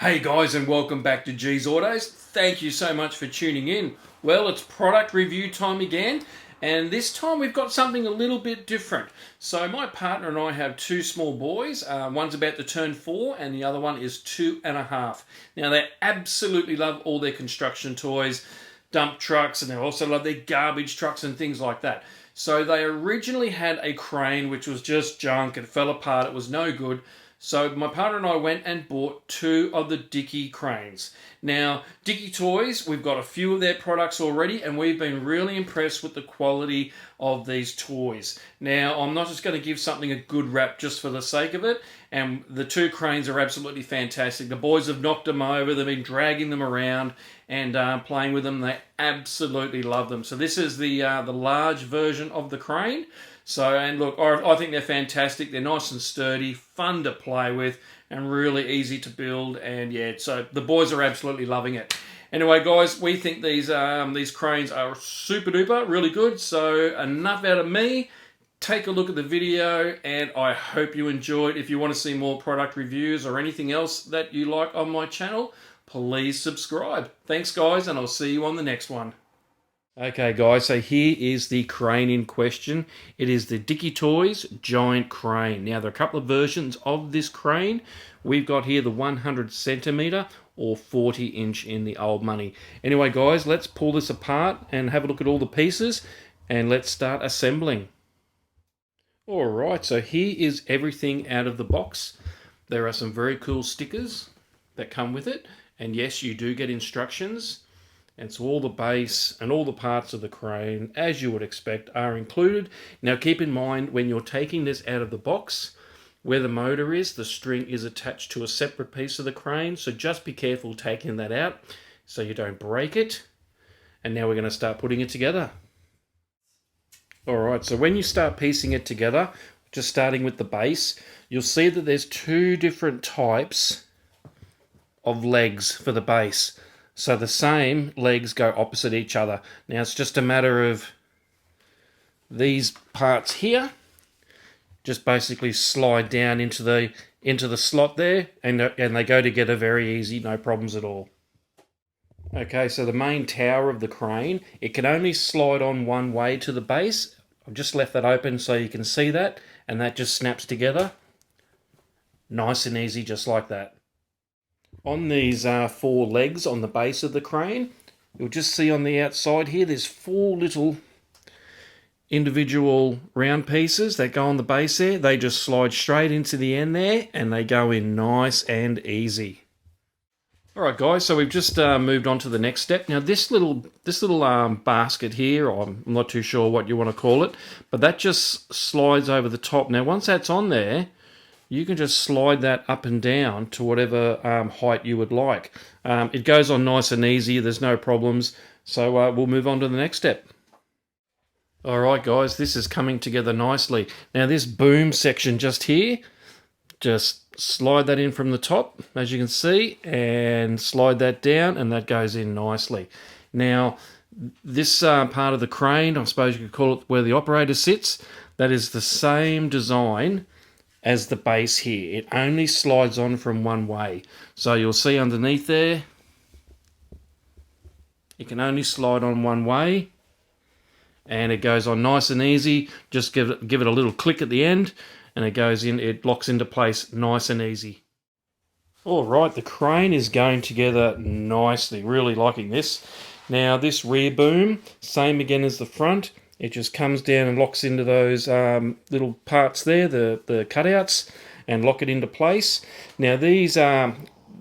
Hey guys, and welcome back to G's Autos. Thank you so much for tuning in. Well, it's product review time again, and this time we've got something a little bit different. So my partner and I have two small boys. One's about to turn 4 and the other one is 2.5. Now they absolutely love all their construction toys, dump trucks, and they also love their garbage trucks and things like that. So they originally had a crane which was just junk. It fell apart. It was no good. So my partner and I went and bought 2 of the Dickie cranes. Now, Dickie Toys, we've got a few of their products already, and we've been really impressed with the quality of these toys. Now, I'm not just going to give something a good rap just for the sake of it, and the 2 cranes are absolutely fantastic. The boys have knocked them over, they've been dragging them around and playing with them. They absolutely love them. So this is the large version of the crane. So, and look, I think they're fantastic. They're nice and sturdy, fun to play with, and really easy to build. And yeah, so the boys are absolutely loving it. Anyway, guys, we think these cranes are super duper, really good. So enough out of me. Take a look at the video, and I hope you enjoyed. If you want to see more product reviews or anything else that you like on my channel, please subscribe. Thanks, guys, and I'll see you on the next one. Okay guys, so here is the crane in question. It is the Dickie Toys Giant Crane. Now there are a couple of versions of this crane. We've got here the 100 centimeter or 40 inch in the old money. Anyway guys, let's pull this apart and have a look at all the pieces, and let's start assembling. Alright, so here is everything out of the box. There are some very cool stickers that come with it, and yes, you do get instructions. And so all the base and all the parts of the crane, as you would expect, are included. Now keep in mind, when you're taking this out of the box, where the motor is, the string is attached to a separate piece of the crane. So just be careful taking that out so you don't break it. And now we're going to start putting it together. Alright, so when you start piecing it together, just starting with the base, you'll see that there's 2 different types of legs for the base. So the same legs go opposite each other. Now it's just a matter of these parts here just basically slide down into the slot there, and they go together very easy, no problems at all. Okay, so the main tower of the crane, it can only slide on one way to the base. I've just left that open so you can see that, and that just snaps together. Nice and easy, just like that. On these 4 legs on the base of the crane, you'll just see on the outside here, there's 4 little individual round pieces that go on the base there. They just slide straight into the end there, and they go in nice and easy. Alright guys, so we've just moved on to the next step. Now this little basket here, I'm not too sure what you want to call it, but that just slides over the top. Now once that's on there, you can just slide that up and down to whatever height you would like. It goes on nice and easy, there's no problems. So we'll move on to the next step. Alright guys, this is coming together nicely. Now this boom section just here, just slide that in from the top, as you can see, and slide that down, and that goes in nicely. Now this part of the crane, I suppose you could call it where the operator sits, that is the same design as the base here. It only slides on from one way. So you'll see underneath there, it can only slide on one way, and it goes on nice and easy. Just give it a little click at the end, and it goes in, it locks into place nice and easy. Alright, the crane is going together nicely, really liking this. Now this rear boom, same again as the front. It just comes down and locks into those little parts there, the cutouts, and lock it into place. Now these are,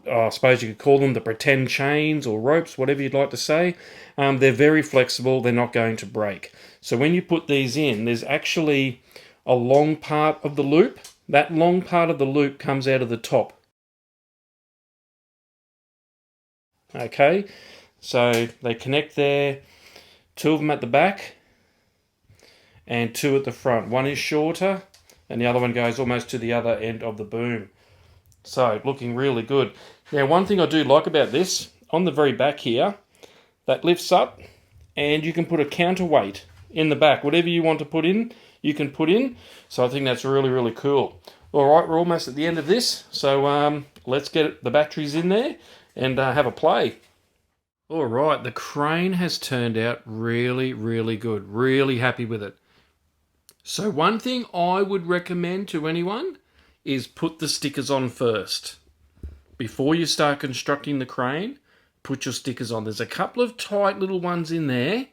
I suppose you could call them the pretend chains or ropes, whatever you'd like to say. They're very flexible, they're not going to break. So when you put these in, there's actually a long part of the loop. That long part of the loop comes out of the top. Okay, so they connect there, 2 of them at the back, and 2 at the front. One is shorter, and the other one goes almost to the other end of the boom. So, looking really good. Now, one thing I do like about this, on the very back here, that lifts up, and you can put a counterweight in the back. Whatever you want to put in, you can put in. So I think that's really, really cool. Alright, we're almost at the end of this, so let's get the batteries in there and have a play. Alright, the crane has turned out really, really good. Really happy with it. So one thing I would recommend to anyone is put the stickers on first. Before you start constructing the crane, put your stickers on. There's a couple of tight little ones in there,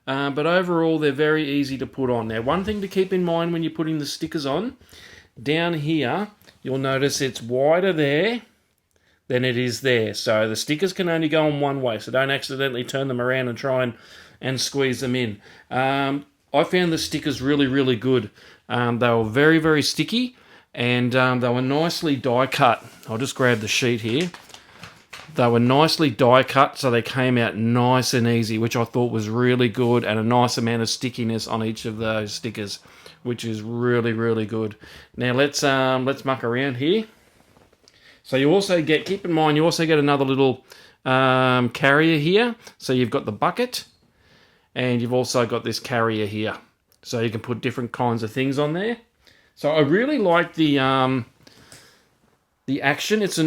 but overall they're very easy to put on. Now, one thing to keep in mind when you're putting the stickers on, down here, you'll notice it's wider there than it is there. So the stickers can only go on one way, so don't accidentally turn them around and try and squeeze them in. I found the stickers really, really good. They were very, very sticky, and they were nicely die cut. I'll just grab the sheet here. They were nicely die cut, so they came out nice and easy, which I thought was really good, and a nice amount of stickiness on each of those stickers, which is really, really good. Now let's muck around here. So you also get, keep in mind, you also get another little carrier here. So you've got the bucket, and you've also got this carrier here. So you can put different kinds of things on there. So I really like the action. It's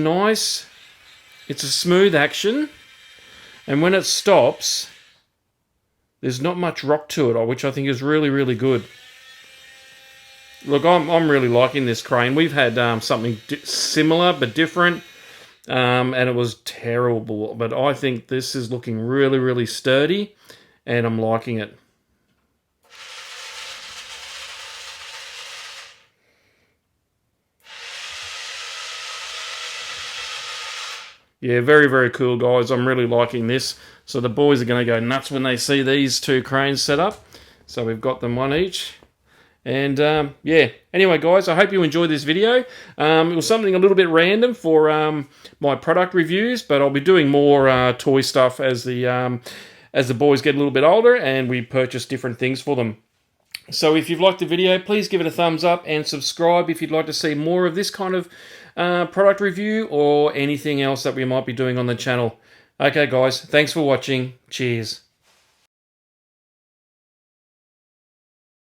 a smooth action, and when it stops, there's not much rock to it, which I think is really, really good. Look, I'm really liking this crane. We've had something similar but different, and it was terrible. But I think this is looking really, really sturdy, and I'm liking it. Yeah, very, very cool, guys. I'm really liking this. So the boys are going to go nuts when they see these two cranes set up. So we've got them one each. And yeah, anyway, guys, I hope you enjoyed this video. It was something a little bit random for my product reviews, but I'll be doing more toy stuff as the boys get a little bit older and we purchase different things for them. So if you've liked the video, please give it a thumbs up and subscribe if you'd like to see more of this kind of product review or anything else that we might be doing on the channel. Okay, guys, thanks for watching. Cheers.